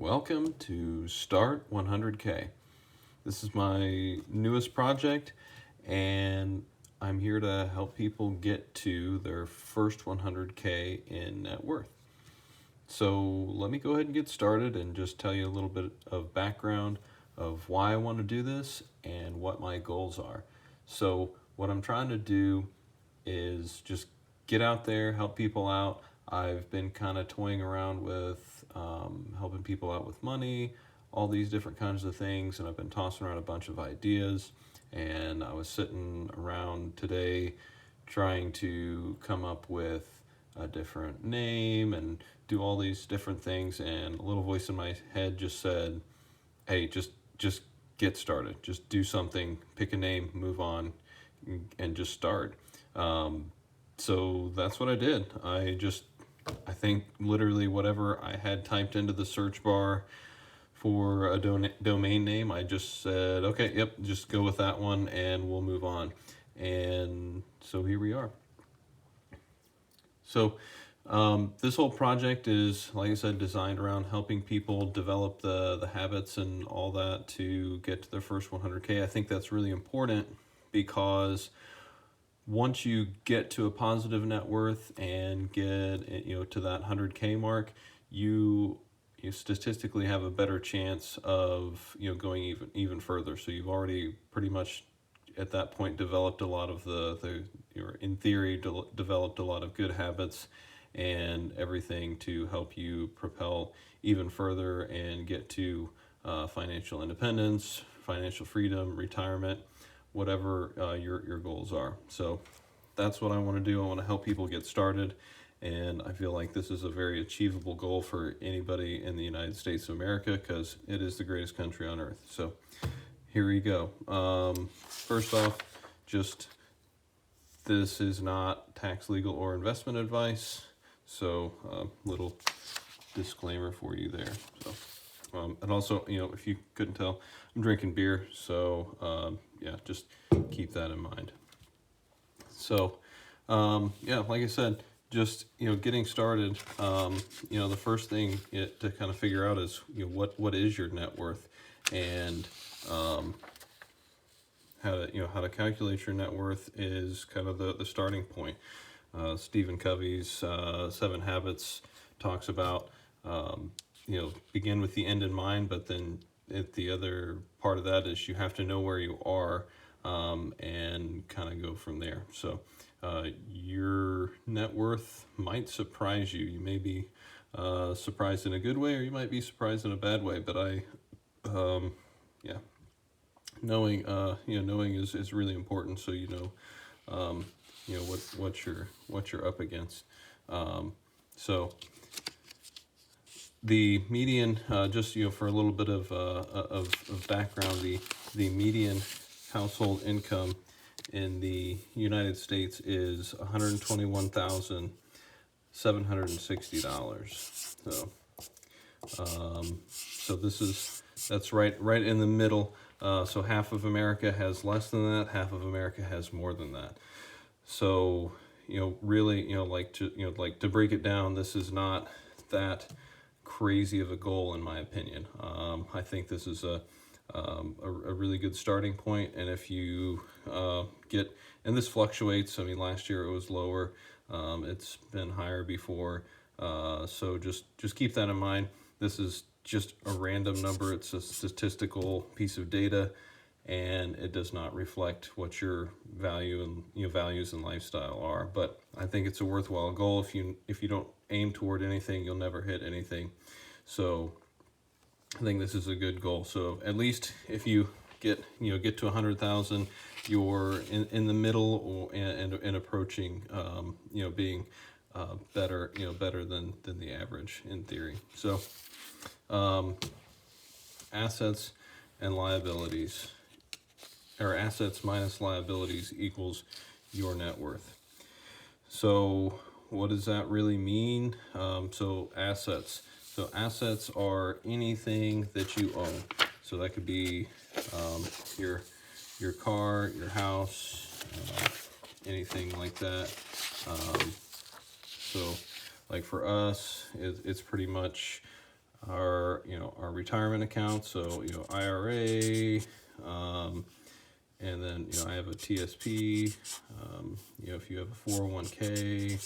Welcome to Start100K. This is my newest project, and I'm here to help people get to their first 100K in net worth. So let me go ahead and get started and just tell you a little bit of background of why I want to do this and what my goals are. So what I'm trying to do is just get out there, help people out. I've been kind of toying around with helping people out with money, all these different kinds of things, and I've been tossing around a bunch of ideas. And I was sitting around today trying to come up with a different name and do all these different things, and a little voice in my head just said, hey, just get started. Just do something, pick a name, move on, and just start. So that's what I did. I think literally whatever I had typed into the search bar for a domain name, I just said, okay, yep, just go with that one and we'll move on. And so here we are. So this whole project is, like I said, designed around helping people develop the habits and all that to get to their first 100K. I think that's really important because once you get to a positive net worth and get to that 100K mark, you statistically have a better chance of going even further. So you've already pretty much at that point developed a lot of in theory developed a lot of good habits and everything to help you propel even further and get to financial independence, financial freedom, retirement, whatever your goals are. So that's what I want to do. I want to help people get started, and I feel like this is a very achievable goal for anybody in the United States of America because it is the greatest country on earth. So here we go. First off, this is not tax, legal, or investment advice. So little disclaimer for you there. So and also, if you couldn't tell, I'm drinking beer, so yeah, just keep that in mind. So yeah, like I said, just getting started. The first thing to kind of figure out is what is your net worth, and how to calculate your net worth is kind of the starting point. Stephen Covey's 7 Habits talks about begin with the end in mind, but then the other part of that is you have to know where you are and kind of go from there. So your net worth might surprise you. You may be surprised in a good way, or you might be surprised in a bad way. But yeah, knowing is really important. So what you're up against. So the median, just for a little bit of background, the median household income in the United States is $121,760. So that's right in the middle. So half of America has less than that, half of America has more than that. So really, like to break it down, this is not that crazy of a goal in my opinion. I think this is a really good starting point, and if you and this fluctuates. I mean, last year it was lower. It's been higher before. So just keep that in mind. This is just a random number. It's a statistical piece of data, and it does not reflect what your values and lifestyle are. But I think it's a worthwhile goal. If you don't aim toward anything, you'll never hit anything. So I think this is a good goal. So at least if you get to 100,000, you're in the middle and approaching being better than the average in theory. So assets and liabilities, or assets minus liabilities equals your net worth. So what does that really mean? So assets are anything that you own. So that could be your car, your house, anything like that. So like for us, it's pretty much our retirement accounts, so IRA, and then I have a TSP. If you have a 401k,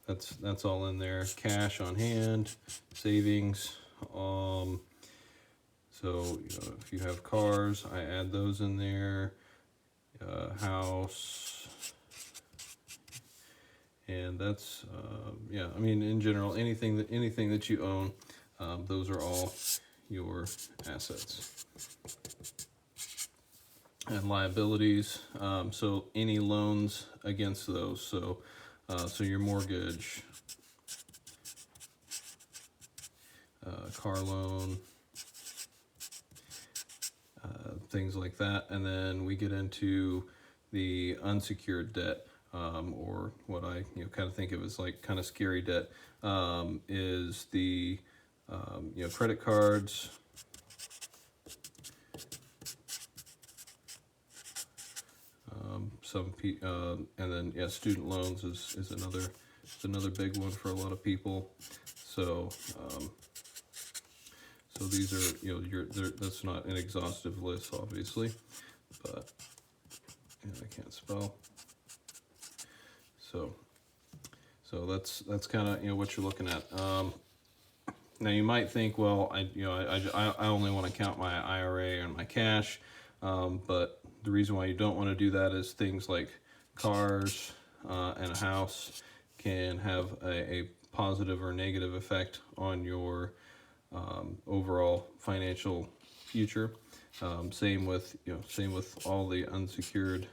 that's all in there. Cash on hand, savings. So if you have cars, I add those in there. House, and that's yeah. I mean, in general, anything that you own, those are all your assets. And liabilities. So any loans against those. So your mortgage, car loan, things like that. And then we get into the unsecured debt, or what I kind of think of as like kind of scary debt, is the credit cards, and then student loans is another big one for a lot of people. So so these are that's not an exhaustive list, obviously, but I can't spell. So that's kind of what you're looking at. Now you might think, well, I only want to count my IRA and my cash, but the reason why you don't want to do that is things like cars and a house can have a positive or negative effect on your overall financial future. Same with all the unsecured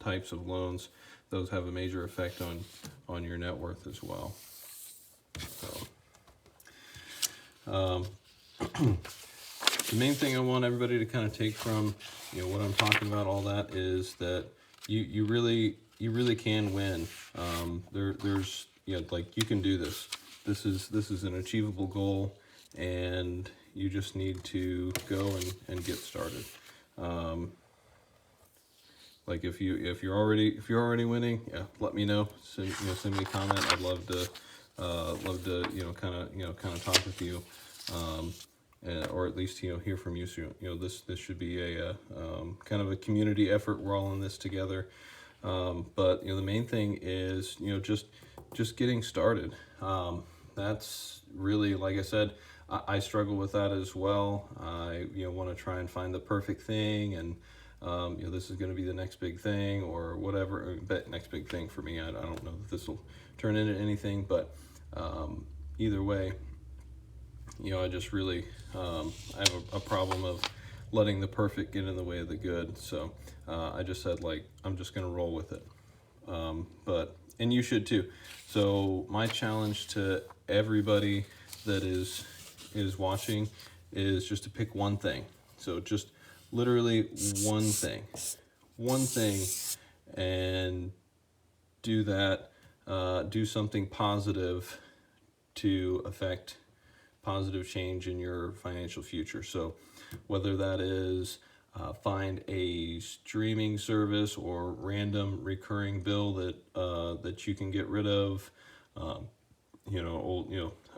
types of loans; those have a major effect on your net worth as well. So, the main thing I want everybody to kind of take from what I'm talking about, all that, is that you really can win. There's like, you can do this. This is an achievable goal, and you just need to go and get started. Like if you're already winning, yeah, let me know. Send me a comment. I'd love to kind of talk with you, or at least hear from you. So this should be a kind of a community effort. We're all in this together. But the main thing is just getting started. That's really, like I said, I struggle with that as well. I want to try and find the perfect thing, and this is going to be the next big thing or whatever. But next big thing for me, I don't know that this will turn into anything, but either way, I just really I have a problem of letting the perfect get in the way of the good. So I just said, like, I'm just going to roll with it. And you should too. So my challenge to everybody that is watching is just to pick one thing. So just literally one thing, and do that. Do something positive to affect positive change in your financial future. So whether that is find a streaming service or random recurring bill that you can get rid of, a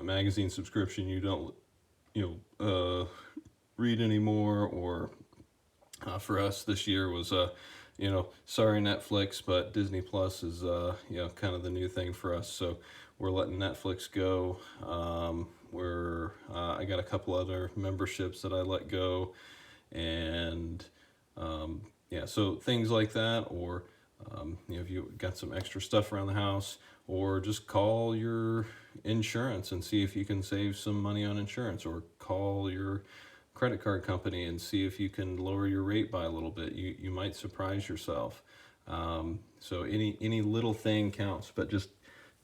magazine subscription you don't read anymore, or for us this year was sorry Netflix, but Disney Plus is kind of the new thing for us. So we're letting Netflix go. I got a couple other memberships that I let go, and so things like that. Or if you got some extra stuff around the house, or just call your insurance and see if you can save some money on insurance, or call your credit card company and see if you can lower your rate by a little bit. You might surprise yourself. So any little thing counts, but just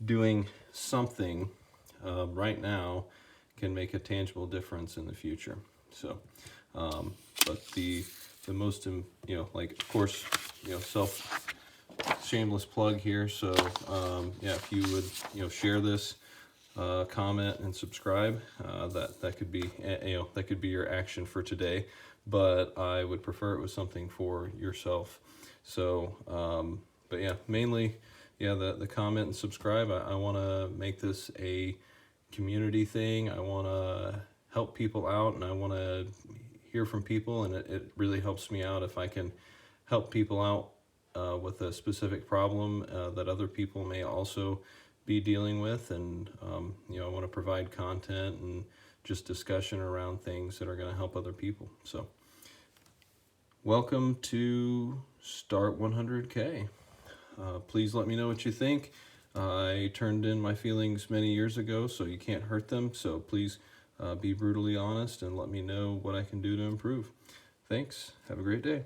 doing something right now can make a tangible difference in the future. So but the most like, of course, shameless plug here. So if you would share this, comment and subscribe, that could be that could be your action for today, but I would prefer it was something for yourself. So but mainly the comment and subscribe. I want to make this a community thing. I want to help people out, and I want to hear from people, and it really helps me out if I can help people out with a specific problem that other people may also be dealing with. And I want to provide content and just discussion around things that are going to help other people. So welcome to Start 100K. Please let me know what you think. I turned in my feelings many years ago, so you can't hurt them. So please be brutally honest and let me know what I can do to improve. Thanks. Have a great day.